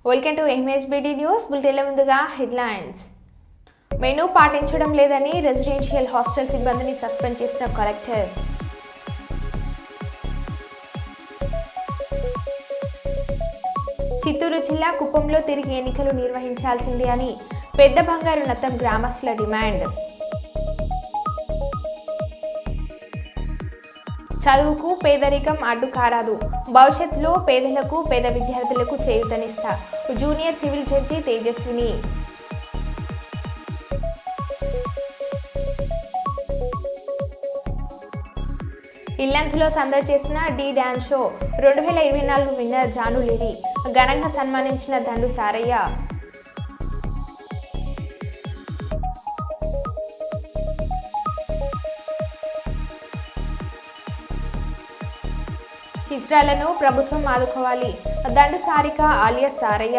Welcome to MSBD news. బులెటిన్ల ముందుగా headlines. Menu పాటించడం లేదని రెసిడెన్షియల్ హాస్టల్ సిబ్బందిని సస్పెండ్ చేసిన కలెక్టర్. చిత్తూరు జిల్లా కుప్పంలో తిరిగి ఎన్నికలు నిర్వహించాల్సిందే అని పెద్ద బంగారు నత్తం గ్రామస్తుల డిమాండ్. చదువుకు పేదరికం అడ్డు కారాదు, భవిష్యత్తులో పేదలకు పేద విద్యార్థులకు చేయూతనిస్తా జూనియర్ సివిల్ జడ్జి తేజస్విని. ఇల్లంతలో సందడి చేసిన D dance show 2024 winner Janu Liri ఘనంగా సన్మానించిన దండు సారయ్య. హిజ్రాలను ప్రభుత్వం ఆదుకోవాలి, దండు సారిక ఆలియా సారయ్య.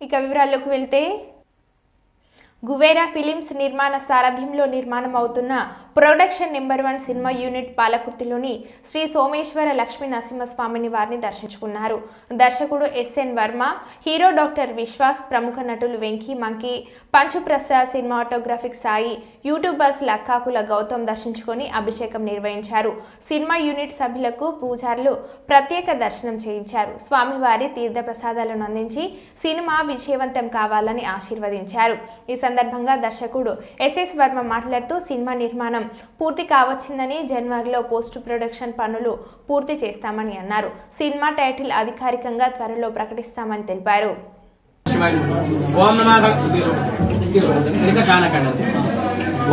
ఇక వివరాల్లోకి వెళ్తే, గువేరా ఫిలిమ్స్ నిర్మాణ సారథ్యంలో నిర్మాణం అవుతున్న ప్రొడక్షన్ నెంబర్ 1 సినిమా యూనిట్ పాలకుర్తిలోని శ్రీ సోమేశ్వర లక్ష్మీ నరసింహస్వామిని వారిని దర్శించుకున్నారు. దర్శకుడు SN Varma, hero doctor Vishwas, ప్రముఖ నటులు Venky monkey, Panchu Prasad, cinematographic Sai, youtubers Lakkakula Gautam దర్శించుకొని అభిషేకం నిర్వహించారు. సినిమా యూనిట్ సభ్యులకు పూజారులు ప్రత్యేక దర్శనం చేయించారు. స్వామివారి తీర్థ ప్రసాదాలను అందించి సినిమా విజయవంతం కావాలని ఆశీర్వదించారు. ఈ సందర్భంగా దర్శకుడు ఎస్ఎస్ వర్మ మాట్లాడుతూ, సినిమా నిర్మాణం పూర్తి కావచ్చిందని, జనవరిలో పోస్ట్ ప్రొడక్షన్ పనులు పూర్తి చేస్తామని అన్నారు. సినిమా టైటిల్ అధికారికంగా త్వరలో ప్రకటిస్తామని తెలిపారు.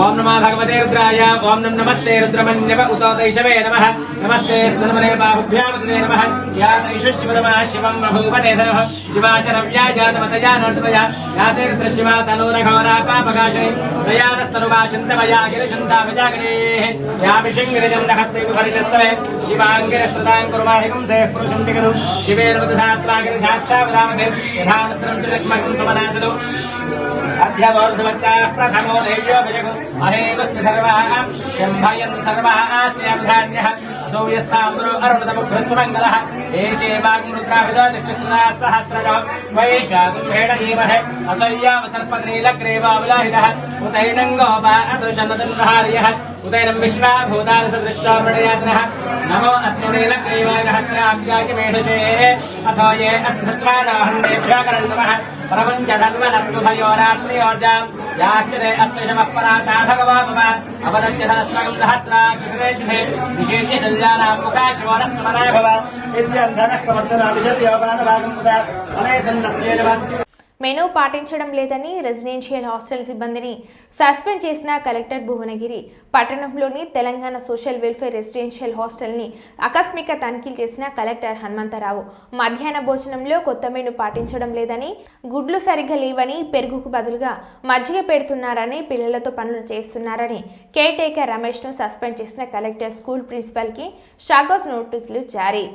ఓం నమో భగవతే రుద్రాయ. ఓం నమస్తే రుద్రమన్యవ ఉతో దైశవే నమః. నమస్తే స్తనమనే బాహుభ్యాం తే నమః. యా దైశుశివతమః శివం బహూవతే నమః. శివాశరవ్యా జాతమతయా నర్తమయా యాతే రుద్రశివా తనూరఘోరా పాపకాశని దయానస్తరువాశంతమయా గిరిశంతామజాగనే యా విశంగిరజందహస్తే విభరిజస్తవే శివాంగిరస్తదాం కుర్మాహికం సే పురుషంతికదు శివేర్వదసాత్మాగిరి సాక్షావదామసే యథానస్రం లక్ష్మణం సమనాసదు అధ్యవోర్ధవత్తాః ప్రథమో దేవ్యో భజగు మహేవచ్చ సర్వాః శంభయన్ సర్వాః ఆస్యాభ్యాన్యః సూర్యస్తాంబరో అరుణతముఖస్వమంగళః ఏచే వాగ్మృత్రావిదో దక్షిణా సహస్రజో వైశాఖేణ ఈమహే అసయ్యావసర్పద్రీలగ్రీవావలాహితః ఉతైనం గోపా అదృశన్నదన్హార్యః ఉదైనం విశ్వాభూతాదసదృష్టామణయాత్నః నమో అస్మరీలగ్రీవాయ హస్రాక్షాయ మేధసే అథో ఏ అస్సత్వానాహందేభ్యాకరణ్ నమః ప్రపంచధన్వనస్మభయోరాత్మయోర్జాం యాశ్చతే అస్మశమఃపరాతా భగవామవ అవదత్యధనస్మగం సహస్రాక్షిషే విశేష్య శల్యానాం ముఖాశివనస్మనాయ భవ విద్యంధనః కమర్దనాభిషద్యోగానభాగస్పద అనేసన్నస్యేనవన్. మెనూ పాటించడం లేదని రెసిడెన్షియల్ హాస్టల్ సిబ్బందిని సస్పెండ్ చేసిన కలెక్టర్ భువనగిరి. పట్టణంలోని తెలంగాణ సోషల్ వెల్ఫేర్ రెసిడెన్షియల్ హాస్టల్ని ఆకస్మిక తనిఖీలు చేసిన కలెక్టర్ హనుమంతరావు. మధ్యాహ్న భోజనంలో కొత్త మెనూ పాటించడం లేదని, గుడ్లు సరిగ్గా లేవని, పెరుగుకు బదులుగా మజ్జిగ పెడుతున్నారని, పిల్లలతో పనులు చేస్తున్నారని కేర్ టేకర్ రమేష్ను సస్పెండ్ చేసిన కలెక్టర్ స్కూల్ ప్రిన్సిపల్కి షాకోస్ నోటీసులు జారీ.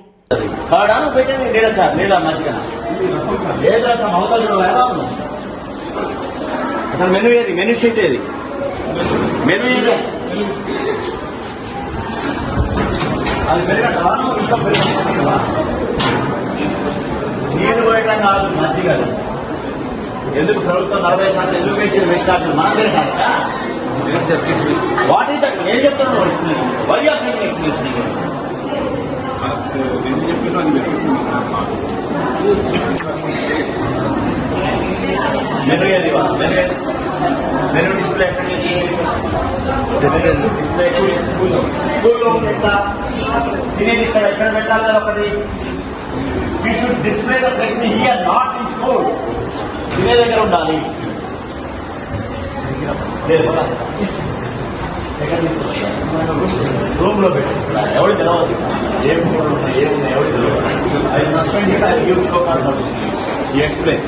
మెనూ ఏది? మెనూ షీట్ ఏది? మెనూ ఏది? అది పెరిగట్టాను ఇంకా పెరిగట్టా నీరు పోయడం కాదు, మధ్య కాదు. ఎందుకు ప్రభుత్వం 40% ఎందుకు పెంచింది? పెట్టాలి మన పెరిగాక వాట్ ఈస్ దట్? ఏం చెప్తున్నాను explanation? Why are making explanation? Menu ఏది? మెనూ డిస్ప్లే ఎక్కడ? డిస్ప్లే స్కూల్లో పెట్టా తినేది ఇక్కడ ఎక్కడ పెట్టాలి కదా ఒకటి. We should display the flex here, not in school. తినే దగ్గర ఉండాలి. రూమ్ లో పెట్టి ఎవరు తెలవదు, ఏం కూడా ఉన్నాయి ఏమున్నాయి ఎవరు తెలియదు. I suspend I give show call notice. You explain.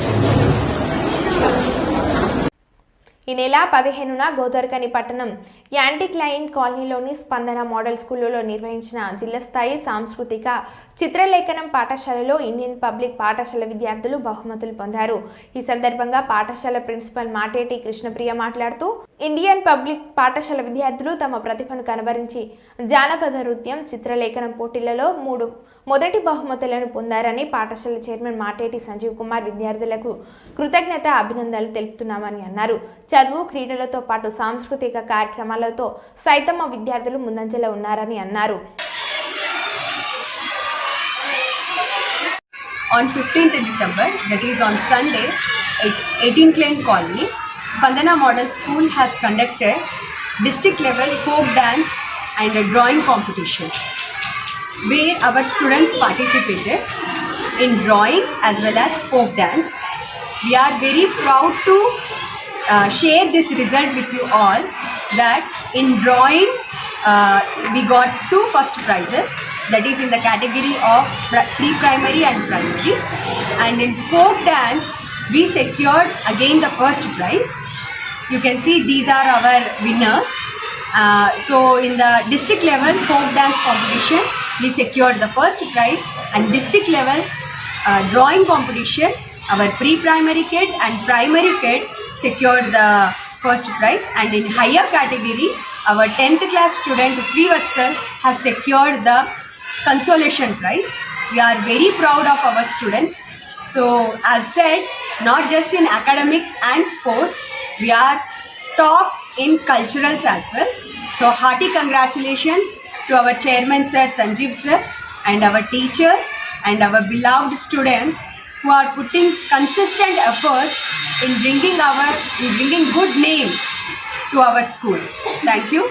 ఈ నెల 15న గోదర్కని పట్టణం యాంటిక్లైన్ కాలనీలోని స్పందన మోడల్ స్కూల్లో నిర్వహించిన జిల్లా స్థాయి సాంస్కృతిక చిత్రలేఖనం పాఠశాలలో ఇండియన్ పబ్లిక్ పాఠశాల విద్యార్థులు బహుమతులు పొందారు. ఈ సందర్భంగా పాఠశాల ప్రిన్సిపల్ మాటేటి కృష్ణప్రియ మాట్లాడుతూ ఇండియన్ పబ్లిక్ పాఠశాల విద్యార్థులు తమ ప్రతిభను కనబరించి జానపద నృత్యం చిత్రలేఖనం పోటీలలో 3 మొదటి బహుమతులను పొందారని పాఠశాల చైర్మన్ మాటేటి సంజీవ్ కుమార్ విద్యార్థులకు కృతజ్ఞత అభినందనలు తెలుపుతున్నామని అన్నారు. చదువు క్రీడలతో పాటు సాంస్కృతిక కార్యక్రమాలతో సైతమ విద్యార్థులు ముందంజలో ఉన్నారని అన్నారు. On 15th December, that is on Sunday, at 18 Klein Colony, Spandana Model School has conducted district level folk dance and drawing competitions, where our students participated in drawing as well as folk dance. We are very proud to share this result with you all, that in drawing we got 2 first prizes, that is in the category of pre-primary and primary, and in folk dance we secured again the first prize. You can see these are our winners. So in the district level folk dance competition we secured the first prize, and district level drawing competition our pre-primary kid and primary kid secured the first prize, and in higher category our 10th class student Srivatsal has secured the consolation prize. We are very proud of our students. So as said, not just in academics and sports, we are top in culturals as well. So hearty congratulations to our chairman sir Sanjeev sir and our teachers and our beloved students who are putting consistent efforts in bringing good name to our school. Thank you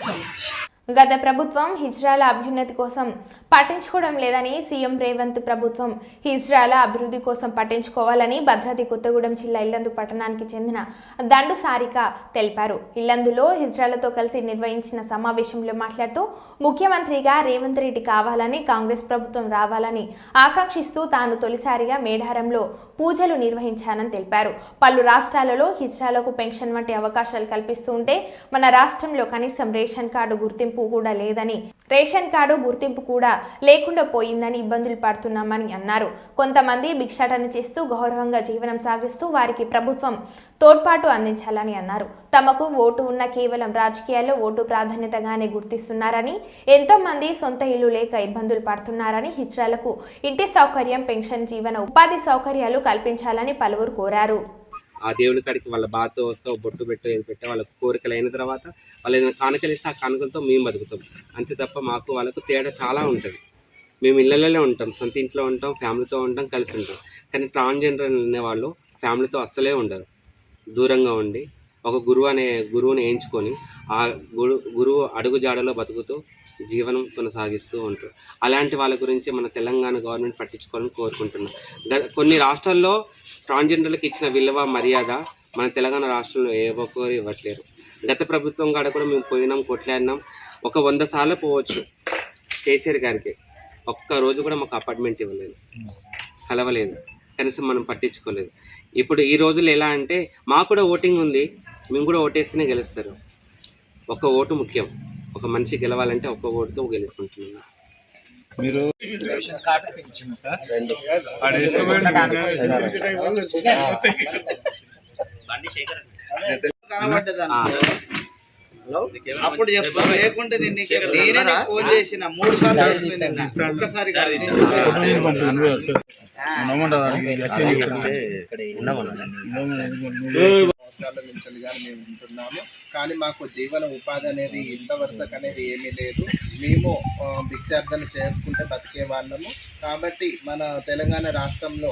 so much. గత ప్రభుత్వం హిజ్రాల అభ్యున్నతి కోసం పట్టించుకోవడం లేదని CM Revanth ప్రభుత్వం హిజ్రాల అభివృద్ధి కోసం పట్టించుకోవాలని భద్రాద్రి కొత్తగూడెం జిల్లా ఇల్లందు పట్టణానికి చెందిన దండు సారిక తెలిపారు. ఇల్లందులో హిజ్రాలతో కలిసి నిర్వహించిన సమావేశంలో మాట్లాడుతూ ముఖ్యమంత్రిగా రేవంత్ రెడ్డి కావాలని, కాంగ్రెస్ ప్రభుత్వం రావాలని ఆకాంక్షిస్తూ తాను తొలిసారిగా మేడారంలో పూజలు నిర్వహించానని తెలిపారు. పలు రాష్ట్రాలలో హిజ్రాలకు పెన్షన్ వంటి అవకాశాలు కల్పిస్తూ ఉంటే మన రాష్ట్రంలో కనీసం రేషన్ కార్డు గుర్తింపు కూడా లేదని, రేషన్ కార్డు గుర్తింపు కూడా లేకుండా పోయిందని ఇబ్బందులు పడుతున్నామని అన్నారు. కొంతమంది భిక్షాటన చేస్తూ గౌరవంగా జీవనం సాగిస్తూ వారికి ప్రభుత్వం తోడ్పాటు అందించాలని అన్నారు. తమకు ఓటు ఉన్న కేవలం రాజకీయాల్లో ఓటు ప్రాధాన్యతగానే గుర్తిస్తున్నారని, ఎంతో మంది సొంత ఇల్లు లేక ఇబ్బందులు పడుతున్నారని, హిజ్రాలకు ఇంటి సౌకర్యం, పెన్షన్, జీవన ఉపాధి సౌకర్యాలు కల్పించాలని పలువురు కోరారు. ఆ దేవుని కాడికి వాళ్ళ బాధతో వస్తే బొట్టు పెట్టు ఏది పెట్టే వాళ్ళ కోరికలు అయిన తర్వాత వాళ్ళు ఏదైనా కానుకలు ఇస్తే ఆ కానుకలతో మేము బతుకుతాం. అంతే తప్ప మాకు వాళ్ళకు తేడా చాలా ఉంటుంది. మేము ఇళ్ళలోనే ఉంటాం, సొంత ఇంట్లో ఉంటాం, ఫ్యామిలీతో ఉంటాం, కలిసి ఉంటాం. కానీ ట్రాన్స్జెండర్ అనేవాళ్ళు ఫ్యామిలీతో అస్సలే ఉండరు. దూరంగా ఉండి ఒక గురువుని ఎంచుకొని ఆ గురువు అడుగుజాడలో బతుకుతూ జీవనం కొనసాగిస్తూ ఉంటారు. అలాంటి వాళ్ళ గురించి మన తెలంగాణ గవర్నమెంట్ పట్టించుకోవాలని కోరుకుంటున్నాం. కొన్ని రాష్ట్రాల్లో ట్రాన్స్జెండర్లకు ఇచ్చిన విలువ, మర్యాద మన తెలంగాణ రాష్ట్రంలో ఏ ఒక్కరు ఇవ్వట్లేరు. గత ప్రభుత్వం కాడ కూడా మేము పోయినాం, కొట్లాడినాం. 100 సార్లు పోవచ్చు కేసీఆర్ గారికి, ఒక్కరోజు కూడా మాకు అపార్ట్మెంట్ ఇవ్వలేదు, కలవలేదు, కనీసం మనం పట్టించుకోలేదు. ఇప్పుడు ఈ రోజులు ఎలా అంటే మాకు కూడా ఓటింగ్ ఉంది, మేము కూడా ఓటేస్తేనే గెలుస్తారు. ఒక ఓటు ముఖ్యం. ఒక మనిషి గెలవాలంటే ఒక్క ఓటుతో గెలుచుకుంటున్నాను. మీరు అప్పుడు చెప్పు, లేకుంటే నేనే ఫోన్ చేసిన 3 సార్లు చేసిన, నిన్న ఒక్కసారి మేము ఉంటున్నాము. కానీ మాకు జీవన ఉపాధి అనేది ఇంత వరుసకు అనేది ఏమీ లేదు. మేము భిక్షార్థన చేసుకుంటే బతికే వాళ్ళము. కాబట్టి మన తెలంగాణ రాష్ట్రంలో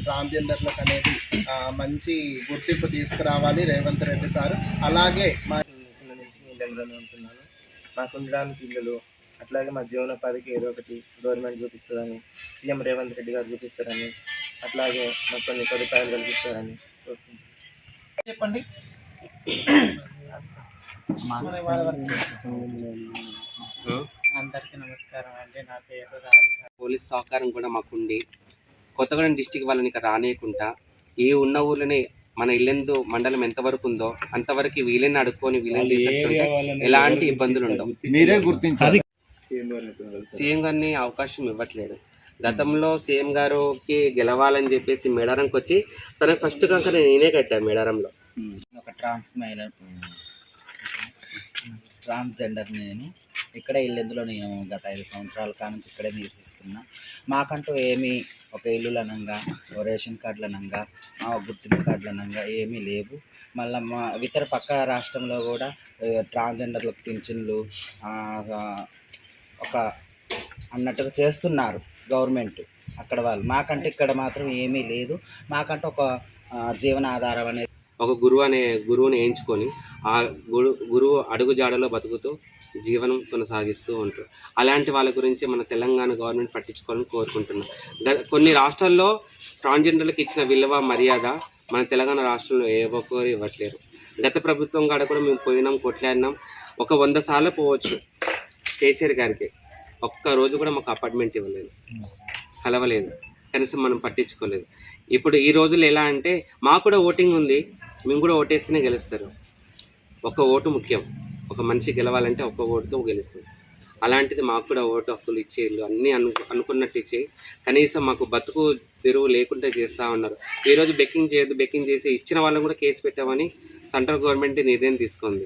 ట్రాన్స్జెండర్లకు అనేది మంచి గుర్తింపు తీసుకురావాలి రేవంత్ రెడ్డి సార్. అలాగే మా నుంచి ఉంటున్నాను, మాకు ఉండడానికి ఇల్లులు, అట్లాగే మా జీవనోపాధికి ఏదో ఒకటి గవర్నమెంట్ చూపిస్తుందని, సీఎం రేవంత్ రెడ్డి గారు చూపిస్తారని, అట్లాగే మాకు కొన్ని సదుపాయాలు కల్పిస్తారని చెప్పండి. అందరికీ నమస్కారం అండి. నా పేరు రాధిక. పోలీస్ సహకారం కూడా మాకుండి కొత్తగూడెం డిస్టిక్ వాళ్ళని ఇక్కడ రానియకుండా ఈ ఉన్న ఊళ్ళని మన ఇల్లెందు మండలం ఎంతవరకు ఉందో అంతవరకు వీళ్ళని అడుక్కొని వీళ్ళని తీసుకుంటే ఎలాంటి ఇబ్బందులు ఉండవు. మీరే గుర్తించాలి. సీఎం గారిని అవకాశం ఇవ్వట్లేదు. గతంలో సీఎం గారికి గెలవాలని చెప్పేసి మేడారంకి వచ్చి తనకు ఫస్ట్ కంకర నేనే కట్టాను మేడారంలో. ఒక ట్రాన్స్జెండర్ నేను ఇక్కడే ఇల్లెందులో నేను గత 5 సంవత్సరాల కానుంచి ఇక్కడే నివసిస్తున్నా. మాకంటూ ఏమీ ఒక ఇల్లులనంగా రేషన్ కార్డులనంగా గుర్తింపు కార్డులనంగా ఏమీ లేవు. మళ్ళీ మా ఇతర పక్క రాష్ట్రంలో కూడా ట్రాన్స్జెండర్లకు పింఛన్లు ఒక అన్నట్టుగా చేస్తున్నారు గవర్నమెంట్ అక్కడ వాళ్ళు. మాకంటే ఇక్కడ మాత్రం ఏమీ లేదు. మాకంటే ఒక జీవనాధారం అనేది ఒక గురువుని ఎంచుకొని ఆ గురువు అడుగు జాడలో బతుకుతూ జీవనం కొనసాగిస్తూ ఉంటారు. అలాంటి వాళ్ళ గురించి మన తెలంగాణ గవర్నమెంట్ పట్టించుకోవాలని కోరుకుంటున్నాం. కొన్ని రాష్ట్రాల్లో ట్రాన్స్జెండర్లకు ఇచ్చిన విలువ మర్యాద మన తెలంగాణ రాష్ట్రంలో ఏ ఒక్కరు ఇవ్వట్లేరు. గత ప్రభుత్వం కాడ కూడా మేము పోయినాం, కొట్లాడినాం. ఒక 100 సార్లు పోవచ్చు కేసీఆర్ గారికి. ఒక్కరోజు కూడా మాకు అపార్ట్మెంట్ ఇవ్వలేదు, కలవలేదు, కనీసం మనం పట్టించుకోలేదు. ఇప్పుడు ఈ రోజుల్లో ఎలా అంటే మాకు కూడా ఓటింగ్ ఉంది, మేము కూడా ఓటేస్తేనే గెలుస్తారు. ఒక ఓటు ముఖ్యం. ఒక మనిషి గెలవాలంటే ఒక్క ఓటుతో గెలుస్తాం. అలాంటిది మాకు కూడా ఓటు హక్కులు ఇచ్చేళ్ళు అన్నీ అనుకున్నట్టు ఇచ్చి కనీసం మాకు బతుకు తెరువు లేకుండా చేస్తూ ఉన్నారు. ఈరోజు బెక్కింగ్ చేయొద్దు, బెక్కింగ్ చేసి ఇచ్చిన వాళ్ళని కూడా కేసు పెట్టామని సెంట్రల్ గవర్నమెంట్ నిర్ణయం తీసుకుంది.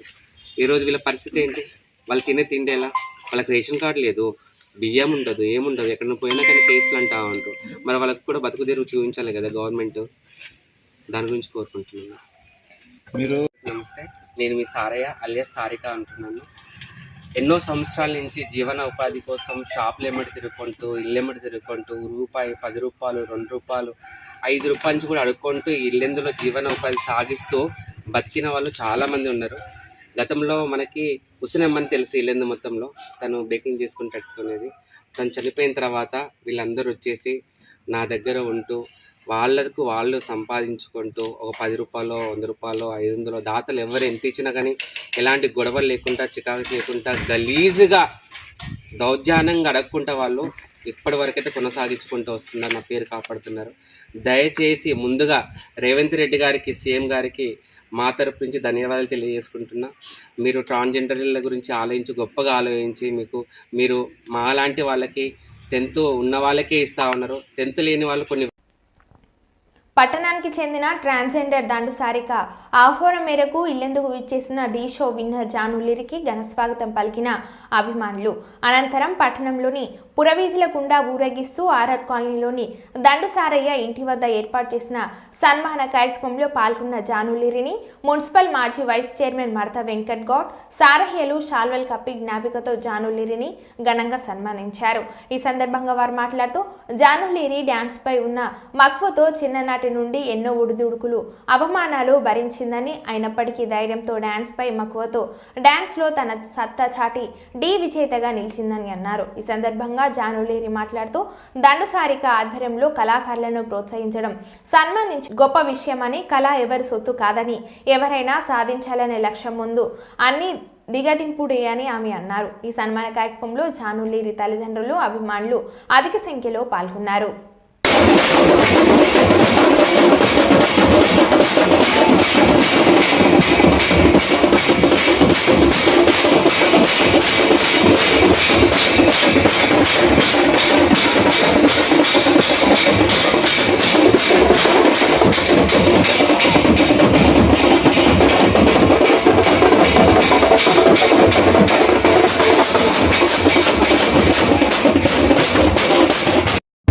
ఈరోజు వీళ్ళ పరిస్థితి ఏంటి? వాళ్ళు తినే తిండి ఎలా? వాళ్ళకి రేషన్ కార్డు లేదు, బియ్యం ఉండదు, ఏముండదు. ఎక్కడ పోయినా కానీ కేసులు అంటా ఉంటారు. మరి వాళ్ళకి కూడా బతుకు తెరువు చూపించాలి కదా గవర్నమెంట్. దాని గురించి కోరుకుంటున్నాను. మీరు నమస్తే, నేను మీ సారయ్య అలియాస్ సారిక అంటున్నాను. ఎన్నో సంవత్సరాల నుంచి జీవన ఉపాధి కోసం షాపులు ఎమ్మడి తిరుగుకుంటూ, ఇల్లు ఎమ్మడి తిరుగుకుంటూ, రూపాయి, 10 రూపాయలు, 2 రూపాయలు, 5 రూపాయల నుంచి కూడా అడుక్కుంటూ ఇల్లెందులో జీవన ఉపాధి సాగిస్తూ బతికిన వాళ్ళు చాలామంది ఉన్నారు. గతంలో మనకి హుస్సేనమ్మని తెలుసు, ఇల్లెందు మొత్తంలో తను బేకింగ్ చేసుకుని పెట్టుకునేది. తను చనిపోయిన తర్వాత వీళ్ళందరూ వచ్చేసి నా దగ్గర ఉంటూ వాళ్ళకు వాళ్ళు సంపాదించుకుంటూ ఒక 10 రూపాయలు, 100 రూపాయలు, 500 దాతలు ఎవరు ఎంత ఇచ్చినా కానీ ఎలాంటి గొడవలు లేకుండా, చికాకు లేకుండా, గలీజుగా దౌర్జన్యంగా అడగకుండా వాళ్ళు ఇప్పటి వరకైతే కొనసాగించుకుంటూ వస్తున్నారు, నా పేరు కాపాడుతున్నారు. దయచేసి ముందుగా రేవంత్ రెడ్డి గారికి, సీఎం గారికి మా తరపు నుంచి ధన్యవాదాలు తెలియజేసుకుంటున్నా. మీరు ట్రాన్స్జెండర్ల గురించి ఆలోచించి, గొప్పగా ఆలోచించి మీరు మాలాంటి వాళ్ళకి 10th ఉన్న వాళ్ళకే ఇస్తూ ఉన్నారు. 10th లేని వాళ్ళు కొన్ని. పట్టణానికి చెందిన ట్రాన్స్జెండర్ దండు సారిక ఆహ్వానం మేరకు ఇల్లెందుకు విచ్చేసిన ఢీ షో విన్నర్ జానులిరికి ఘన స్వాగతం పలికిన అభిమానులు. అనంతరం పట్టణంలోని పురవీధుల గుండా ఊరేగిస్తూ ఆర్ఆర్ కాలనీలోని దండు సారయ్య ఇంటి వద్ద ఏర్పాటు చేసిన సన్మాన కార్యక్రమంలో పాల్గొన్న జానులిరిని మున్సిపల్ మాజీ వైస్ చైర్మన్ మడత వెంకట్ గౌడ్, సారహ్యలు శాల్వల్ కప్పి జ్ఞాపికతో జానులిరిని ఘనంగా సన్మానించారు. ఈ సందర్భంగా వారు మాట్లాడుతూ జానులిరి డ్యాన్స్ పై ఉన్న మక్కువతో చిన్ననాటి నుండి ఎన్నో ఉడుదుడుకులు, అవమానాలు భరించిందని, అయినప్పటికీ ధైర్యంతో డ్యాన్స్ పై మక్కువతో డ్యాన్స్లో తన సత్తా చాటి డి విజేతగా నిలిచిందని అన్నారు. ఈ సందర్భంగా జానులేరి మాట్లాడుతూ దండు సారిక ఆధ్వర్యంలో కళాకారులను ప్రోత్సహించడం, సన్మానించడం గొప్ప విషయమని, కళ ఎవరి సొత్తు కాదని, ఎవరైనా సాధించాలనే లక్ష్యం ముందు అన్ని దిగదింపుడే అని ఆమె అన్నారు. ఈ సన్మాన కార్యక్రమంలో జానులేరి తల్లిదండ్రులు, అభిమానులు అధిక సంఖ్యలో పాల్గొన్నారు.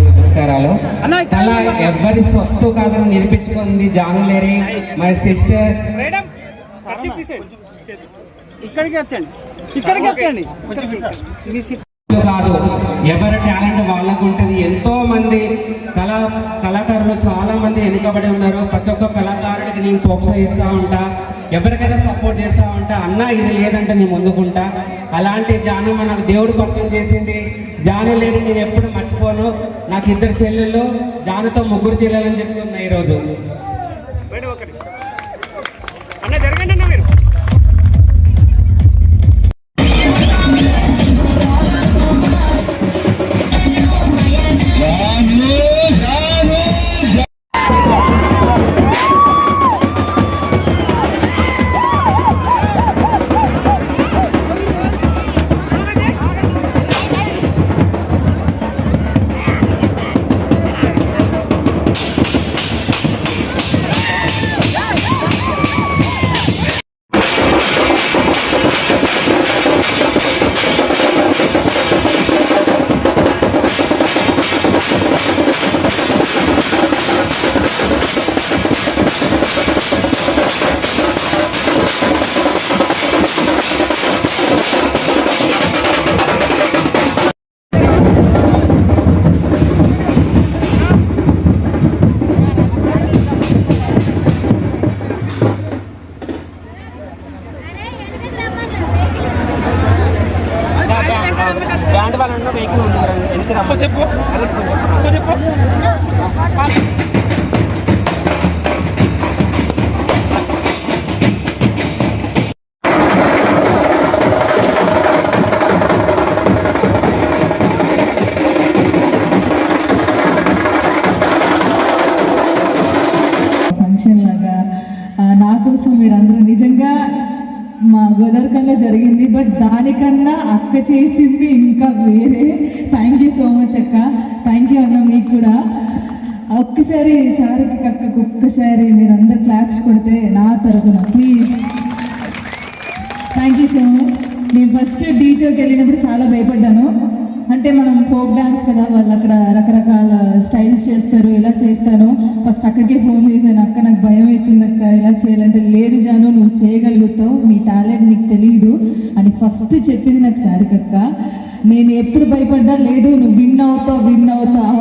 నమస్కారాలు. కళ ఎవ్వరి సొత్తు కాదని నిరూపించుకుంది జానులేరి. మై సిస్టర్ కాదు, ఎవరి టాలెంట్ వాళ్ళకు ఉంటుంది. ఎంతో మంది కళాకారులు చాలా మంది వెనుకబడి ఉన్నారు. ప్రతి ఒక్క కళాకారుడికి నేను ప్రోత్సహిస్తూ ఉంటా, ఎవరికైనా సపోర్ట్ చేస్తూ ఉంటా. అన్న ఇది లేదంటే నేను ముందుకుంటా. అలాంటి జానమ్మ నాకు దేవుడు పరిచయం చేసింది. జాను లేని నేను ఎప్పుడు మర్చిపోను. నాకు 2 చెల్లెళ్ళు, జానుతో 3 చెల్లెలు అని చెప్తున్నా ఈరోజు. ఇలాంటి వాళ్ళ వెహికల్ ఉంటుంది ఎందుకు చెప్పు. ఫంక్షన్ లాగా నా కోసం మీరందరూ నిజంగా మా గోదావరికంలో జరిగింది, బట్ దానికన్నా అక్క చేసింది ఇంకా వేరే. థ్యాంక్ యూ సో మచ్ అక్క. థ్యాంక్ యూ అన్న మీకు కూడా. ఒక్కసారి సార్కి అక్కకు ఒక్కసారి మీరందరూ క్లాప్స్ కొడితే నా తరఫున please. Thank you so much. నేను ఫస్ట్ డీ షోకి వెళ్ళినప్పుడు చాలా భయపడ్డాను. అంటే మనం ఫోక్ డాన్స్ కదా, వాళ్ళు అక్కడ రకరకాల స్టైల్స్ చేస్తారు, ఎలా చేస్తాను. ఫస్ట్ అక్కడికే ఫోన్ చేశాను, అక్క నాకు భయం అవుతుంది అక్క ఎలా చేయాలంటే, లేదు జాను నువ్వు చేయగలుగుతావు, నీ టాలెంట్ నీకు తెలియదు అని ఫస్ట్ చెప్పింది నాకు సారికక్క. నేను ఎప్పుడు భయపడ్డా, లేదు నువ్వు విన్ అవుతావు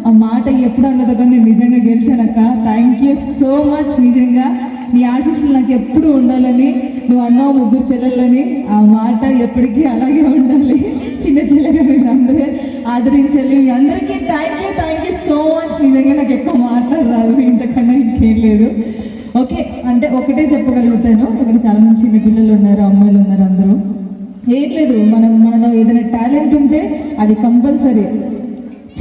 ఆ మాట ఎప్పుడు అన్నదో కానీ నేను నిజంగా గెలిచానక్క. Thank you so much. నిజంగా నీ ఆశీస్సులు నాకు ఎప్పుడు ఉండాలని, నువ్వు అన్నావు 3 చెల్లెళ్ళని, ఆ మాట ఎప్పటికీ అలాగే ఉండాలి. చిన్న చెల్లెగా మీరు అందరూ ఆదరించాలి. మీ అందరికీ థ్యాంక్ యూ సో మచ్. నిజంగా నాకు ఎక్కువ మాట్లాడరాదు, ఇంతకన్నా ఇంకేం లేదు. ఓకే అంటే ఒకటే చెప్పగలుగుతాను, ఇక్కడ చాలామంది చిన్న పిల్లలు ఉన్నారు, అమ్మాయిలు ఉన్నారు, అందరూ ఏం లేదు, మనలో ఏదైనా టాలెంట్ ఉంటే అది కంపల్సరీ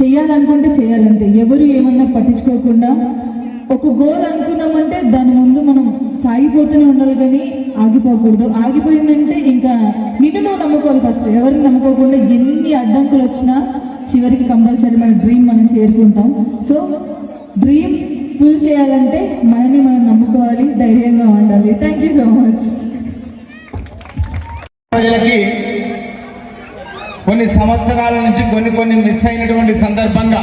చేయాలనుకుంటే చేయాలంటే, ఎవరు ఏమన్నా పట్టించుకోకుండా ఒక గోల్ అనుకున్నామంటే దాని ముందు మనం సాగిపోతూనే ఉండాలి కానీ ఆగిపోకూడదు. ఆగిపోయిందంటే ఇంకా నిన్ను నువ్వు నమ్ముకోవాలి ఫస్ట్. ఎవరిని నమ్ముకోకుండా ఎన్ని అడ్డంకులు వచ్చినా చివరికి కంపల్సరీ మన డ్రీమ్ మనం చేరుకుంటాం. సో డ్రీమ్ ఫుల్ చేయాలంటే మనని మనం నమ్ముకోవాలి, ధైర్యంగా ఉండాలి. Thank you so much. ప్రజలకి కొన్ని సంవత్సరాల నుంచి కొన్ని మిస్ అయినటువంటి సందర్భంగా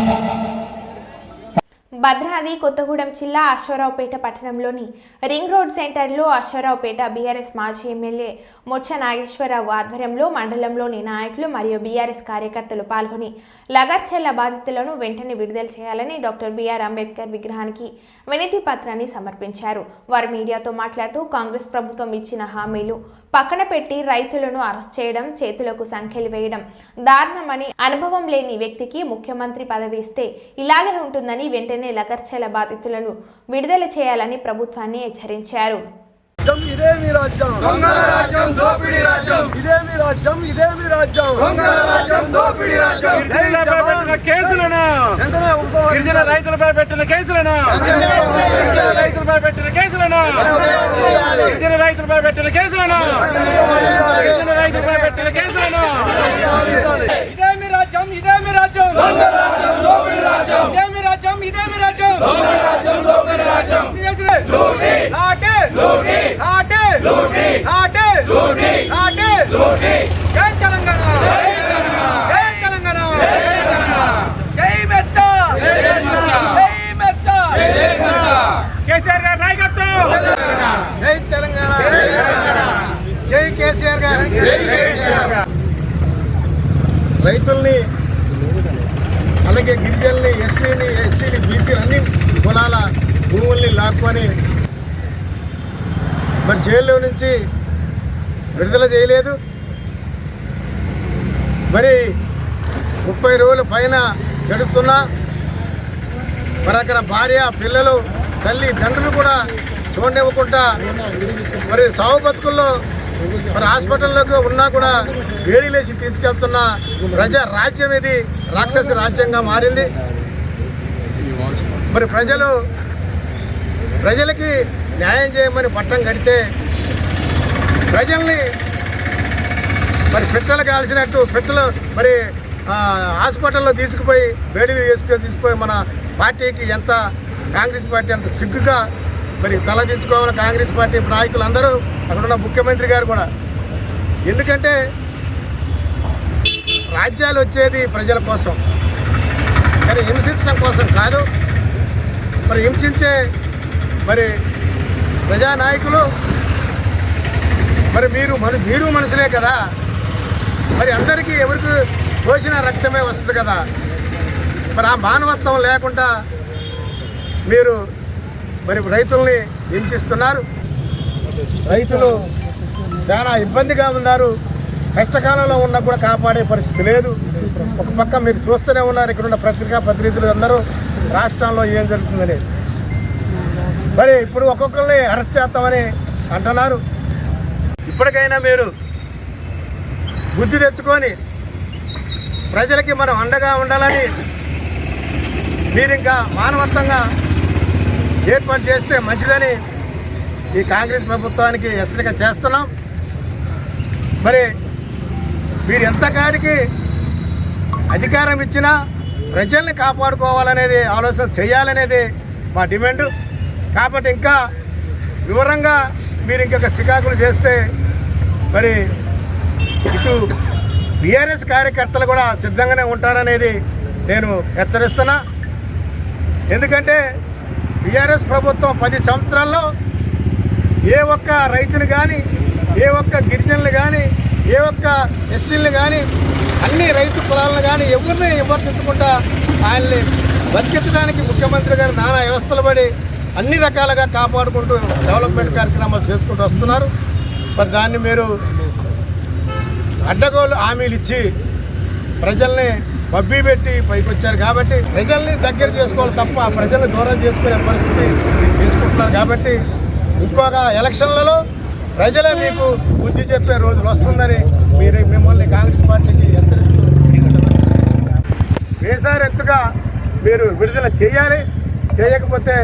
భద్రాద్రి కొత్తగూడెం జిల్లా అశ్వారావుపేట పట్టణంలోని రింగ్ రోడ్ సెంటర్లో అశ్వారావుపేట బీఆర్ఎస్ మాజీ ఎమ్మెల్యే మొచ్చ నాగేశ్వరరావు ఆధ్వర్యంలో మండలంలోని నాయకులు మరియు బీఆర్ఎస్ కార్యకర్తలు పాల్గొని లగర్చెల్ల బాధితులను వెంటనే విడుదల చేయాలని డాక్టర్ బిఆర్ అంబేద్కర్ విగ్రహానికి వినతి పత్రాన్ని సమర్పించారు. వారు మీడియాతో మాట్లాడుతూ కాంగ్రెస్ ప్రభుత్వం ఇచ్చిన హామీలు పక్కన పెట్టి రైతులను అరెస్ట్ చేయడం, చేతులకు సంఖ్యలు వేయడం దారుణమని, అనుభవం లేని వ్యక్తికి ముఖ్యమంత్రి పదవి ఇస్తే ఇలాగే ఉంటుందని వెంటనే లగర్చెల్ల బాధితులను విడుదల చేయాలని ప్రభుత్వాన్ని హెచ్చరించారు. ఇదే మీ రాజ్యం దొంగల రాజ్యం దోపిడీ రాజ్యం ఇదే మీ రాజ్యం దొంగల రాజ్యం దోపిడీ రాజ్యం కేసులను గిరిజన రైతులపై పెట్టిన కేసులను రైతులపై పెట్టిన కేసులను గిరిజన రైతులపై పెట్టిన కేసులను గిరిజన రైతులపై పెట్టిన కేసులను ఇదే మీ రాజ్యం దొంగల రాజ్యం దోపిడీ రాజ్యం ఇదే మీ రాజ్యం దొంగల రాజ్యం దోపిడీ రాజ్యం లూటీ లాటే లూటీ ఆటే లూటీ ఆటే లూటీ ఆటే లూటీ జై తెలంగాణ జై తెలంగాణ జై మెచ్చ కేసీఆర్ గారి నాయకత్వం జై తెలంగాణ జై కేసీఆర్ గారు రైతుల్ని అలాగే గిరిజనుల్ని ఎస్సీని బీసీలు అన్ని కులాల భూముల్ని లాక్కొని మరి జైల్లో నుంచి విడుదల చేయలేదు. మరి 30 రోజుల పైన గడుస్తున్నా మరి అక్కడ భార్య, పిల్లలు, తల్లి, తండ్రులు కూడా చూడనివ్వకుండా మరి సాగు బతుకుల్లో మరి హాస్పిటల్లోకి ఉన్నా కూడా వేడిలేసి తీసుకెళ్తున్న ప్రజా రాజ్యం ఇది రాక్షస రాజ్యంగా మారింది. మరి ప్రజలకి న్యాయం చేయమని పట్టం కడితే ప్రజల్ని మరి పిట్టలు కాల్చినట్టు పిట్టలు మరి హాస్పిటల్లో తీసుకుపోయి వేడిలు తీసుకుపోయి మన పార్టీకి ఎంత కాంగ్రెస్ పార్టీ అంత సిగ్గుగా మరి తలదించుకోవాలి కాంగ్రెస్ పార్టీ నాయకులందరూ, అక్కడున్న ముఖ్యమంత్రి గారు కూడా. ఎందుకంటే రాజ్యాలు వచ్చేది ప్రజల కోసం కానీ హింసించడం కోసం కాదు. మరి హింసించే మరి ప్రజానాయకులు మరి మీరు మనుషులే కదా, మరి అందరికీ ఎవరికి పోసిన రక్తమే వస్తుంది కదా. మరి ఆ మానవత్వం లేకుండా మీరు మరి రైతుల్ని హింసిస్తున్నారు. రైతులు చాలా ఇబ్బందిగా ఉన్నారు. కష్టకాలంలో ఉన్నా కూడా కాపాడే పరిస్థితి లేదు. ఒక పక్క మీరు చూస్తూనే ఉన్నారు, ఇక్కడున్న ప్రతినిధులు అందరూ రాష్ట్రంలో ఏం జరుగుతుందని. మరి ఇప్పుడు ఒక్కొక్కరిని అరెస్ట్ చేస్తామని అంటున్నారు. ఇప్పటికైనా మీరు బుద్ధి తెచ్చుకొని ప్రజలకి మనం అండగా ఉండాలని మీరు ఇంకా మానవత్వంగా ఏర్పాటు చేస్తే మంచిదని ఈ కాంగ్రెస్ ప్రభుత్వానికి హెచ్చరిక చేస్తున్నాం. మరి మీరు ఎంతకాడికి అధికారం ఇచ్చినా ప్రజల్ని కాపాడుకోవాలనేది ఆలోచన చేయాలనేది మా డిమాండ్. కాబట్టి ఇంకా వివరంగా మీరు ఇంకొక శ్రీకాకులు చేస్తే మరి ఇటు బీఆర్ఎస్ కార్యకర్తలు కూడా సిద్ధంగానే ఉంటారనేది నేను హెచ్చరిస్తున్నా. ఎందుకంటే బీఆర్ఎస్ ప్రభుత్వం 10 సంవత్సరాల్లో ఏ ఒక్క రైతుని కానీ, ఏ ఒక్క గిరిజనులు కానీ, ఏ ఒక్క ఎస్సీలను కానీ, అన్ని రైతు కులాలను కానీ ఎవరిని విమర్శించకుండా ఆయన్ని బతికించడానికి ముఖ్యమంత్రి గారు నానా వ్యవస్థలు పడి అన్ని రకాలుగా కాపాడుకుంటూ డెవలప్మెంట్ కార్యక్రమాలు చేసుకుంటూ వస్తున్నారు. మరి దాన్ని మీరు అడ్డగోలు హామీలు ఇచ్చి ప్రజల్ని మబ్బి పెట్టి పైకి వచ్చారు. కాబట్టి ప్రజల్ని దగ్గర చేసుకోవాలి తప్ప ప్రజల్ని దూరం చేసుకునే పరిస్థితి తీసుకుంటున్నారు. కాబట్టి ఇంకొక ఎలక్షన్లలో ప్రజలే మీకు బుద్ధి చెప్పే రోజులు వస్తుందని మిమ్మల్ని కాంగ్రెస్ పార్టీకి హెచ్చరిస్తూ వేసారెత్తుగా మీరు విడుదల చేయాలి. చేయకపోతే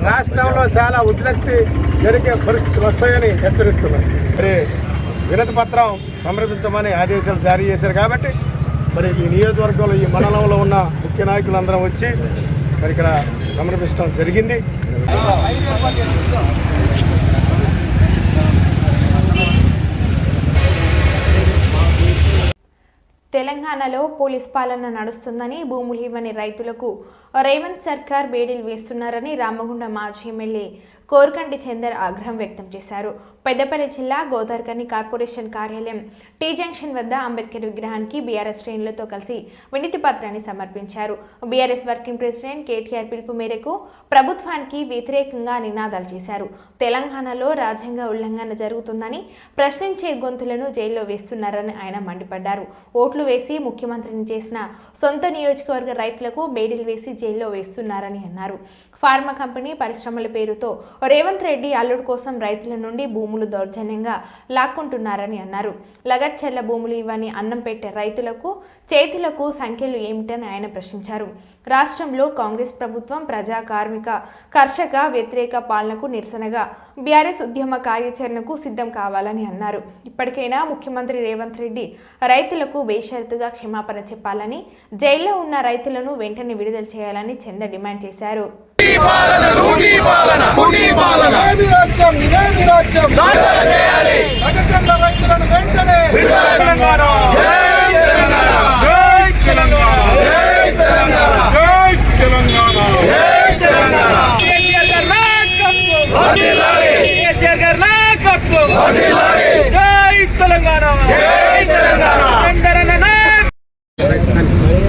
రాష్ట్రంలో చాలా ఉద్రిక్తి జరిగే పరిస్థితులు వస్తాయని హెచ్చరిస్తున్నారు. మరి వినతి పత్రం సమర్పించమని ఆదేశాలు జారీ చేశారు. కాబట్టి మరి ఈ నియోజకవర్గంలో ఈ మండలంలో ఉన్న ముఖ్య నాయకులందరం వచ్చి మరి ఇక్కడ సమర్పించడం జరిగింది. తెలంగాణలో పోలీస్ పాలన నడుస్తుందని భూములు ఇవ్వని రైతులకు రేవంత్ సర్కార్ బేడీలు వేస్తున్నారని రామగుండం మాజీ ఎమ్మెల్యే కోరకంటి చందర్ ఆగ్రహం వ్యక్తం చేశారు. పెద్దపల్లి జిల్లా గోదావరిఖని కార్పొరేషన్ కార్యాలయం టీ జంక్షన్ వద్ద అంబేద్కర్ విగ్రహానికి బీఆర్ఎస్ శ్రేణులతో కలిసి వినతి పత్రాన్ని సమర్పించారు. బీఆర్ఎస్ వర్కింగ్ ప్రెసిడెంట్ కేటీఆర్ పిలుపు మేరకు ప్రభుత్వానికి వ్యతిరేకంగా నినాదాలు చేశారు. తెలంగాణలో రాజ్యాంగ ఉల్లంఘన జరుగుతుందని ప్రశ్నించే గొంతులను జైల్లో వేస్తున్నారని ఆయన మండిపడ్డారు. ఓట్లు వేసి ముఖ్యమంత్రిని చేసిన సొంత నియోజకవర్గ రైతులకు బేడీలు వేసి జైల్లో వేస్తున్నారని అన్నారు. ఫార్మా కంపెనీ పరిశ్రమల పేరుతో రేవంత్ రెడ్డి అల్లుడు కోసం రైతుల నుండి భూములు దౌర్జన్యంగా లాక్కుంటున్నారని అన్నారు. లగచ్చర్ల భూములు ఇవ్వని అన్నం పెట్టే రైతులకు చేతులకు సంఖ్యలు ఏమిటని ఆయన ప్రశ్నించారు. రాష్ట్రంలో కాంగ్రెస్ ప్రభుత్వం ప్రజా కార్మిక కర్షక వ్యతిరేక పాలనకు నిరసనగా బీఆర్ఎస్ ఉద్యమ కార్యాచరణకు సిద్ధం కావాలని అన్నారు. ఇప్పటికైనా ముఖ్యమంత్రి రేవంత్ రెడ్డి రైతులకు బేషరతుగా క్షమాపణ చెప్పాలని, జైల్లో ఉన్న రైతులను వెంటనే విడుదల చేయాలని చంద డిమాండ్ చేశారు.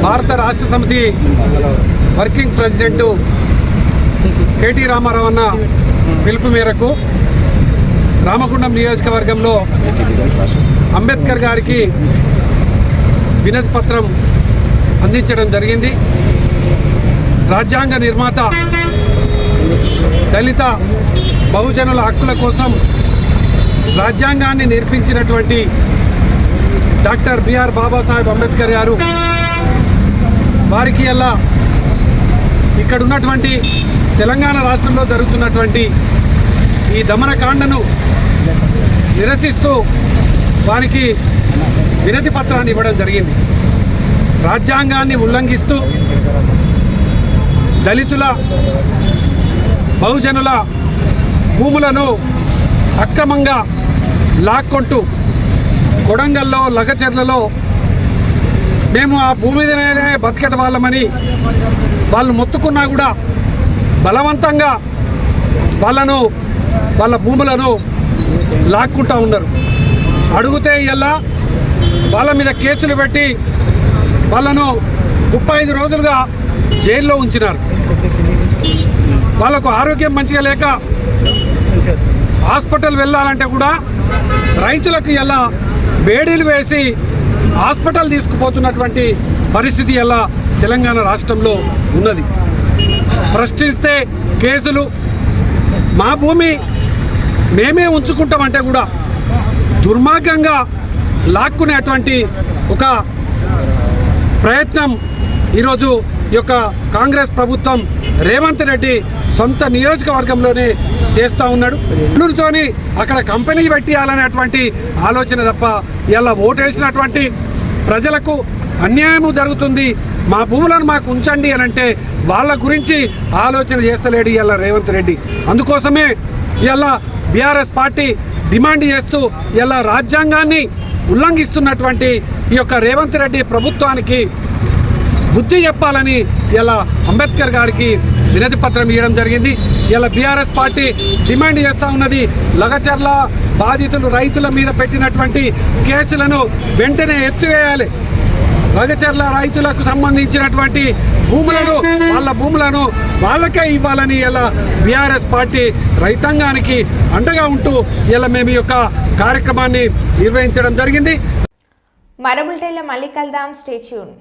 భారత రాష్ట్ర సమితి వర్కింగ్ ప్రెసిడెంట్ కేటీ రామారావు అన్న పిలుపు మేరకు రామగుండం నియోజకవర్గంలో అంబేద్కర్ గారికి వినతి పత్రం అందించడం జరిగింది. రాజ్యాంగ నిర్మాత, దళిత బహుజనుల హక్కుల కోసం రాజ్యాంగాన్ని నిర్మించినటువంటి డాక్టర్ బిఆర్ బాబాసాహెబ్ అంబేద్కర్ గారు వారికి అలా ఇక్కడ ఉన్నటువంటి తెలంగాణ రాష్ట్రంలో జరుగుతున్నటువంటి ఈ దమనకాండను నిరసిస్తూ వారికి వినతి పత్రాన్ని ఇవ్వడం జరిగింది. రాజ్యాంగాన్ని ఉల్లంఘిస్తూ దళితుల బహుజనుల భూములను అక్రమంగా లాక్కొంటూ కొడంగల్లో, లగచర్లలో మేము ఆ భూమి మీదనే బతికట వాళ్ళమని వాళ్ళు మొత్తుకున్నా కూడా బలవంతంగా వాళ్ళ భూములను లాక్కుంటూ ఉన్నారు. అడిగితే ఇలా వాళ్ళ మీద కేసులు పెట్టి వాళ్ళను 35 రోజులుగా జైల్లో ఉంచినారు. వాళ్ళకు ఆరోగ్యం మంచిగా లేక హాస్పిటల్ వెళ్ళాలంటే కూడా రైతులకు ఇలా బేడీలు వేసి హాస్పిటల్ తీసుకుపోతున్నటువంటి పరిస్థితి ఎలా తెలంగాణ రాష్ట్రంలో ఉన్నది. ప్రశ్నిస్తే కేసులు, మా భూమి మేమే ఉంచుకుంటామంటే కూడా దుర్మార్గంగా లాక్కునేటువంటి ఒక ప్రయత్నం ఈరోజు ఈ యొక్క కాంగ్రెస్ ప్రభుత్వం రేవంత్ రెడ్డి సొంత నియోజకవర్గంలోనే చేస్తూ ఉన్నాడు. అల్లుడితోని అక్కడ కంపెనీ పెట్టియాలనేటువంటి ఆలోచన తప్ప ఇలా ఓటేసినటువంటి ప్రజలకు అన్యాయము జరుగుతుంది, మా భూములను మాకు ఉంచండి అని అంటే వాళ్ళ గురించి ఆలోచన చేస్తలేడు ఇలా రేవంత్ రెడ్డి. అందుకోసమే ఇలా బీఆర్ఎస్ పార్టీ డిమాండ్ చేస్తూ ఇలా రాజ్యాంగాన్ని ఉల్లంఘిస్తున్నటువంటి ఈ యొక్క రేవంత్ రెడ్డి ప్రభుత్వానికి బుద్ధి చెప్పాలని ఇలా అంబేద్కర్ గారికి వినతి పత్రం ఇవ్వడం జరిగింది. ఇలా బీఆర్ఎస్ పార్టీ డిమాండ్ చేస్తూ ఉన్నది, లగచర్ల బాధితులు రైతుల మీద పెట్టినటువంటి కేసులను వెంటనే ఎత్తివేయాలి. లగచర్ల రైతులకు సంబంధించినటువంటి వాళ్ళ భూములను వాళ్ళకే ఇవ్వాలని ఇలా బీఆర్ఎస్ పార్టీ రైతాంగానికి అండగా ఉంటూ ఇలా మేము ఈ యొక్క కార్యక్రమాన్ని నిర్వహించడం జరిగింది. మరో బులెటిన్లో మళ్ళీ కలుద్దాం. Stay tune.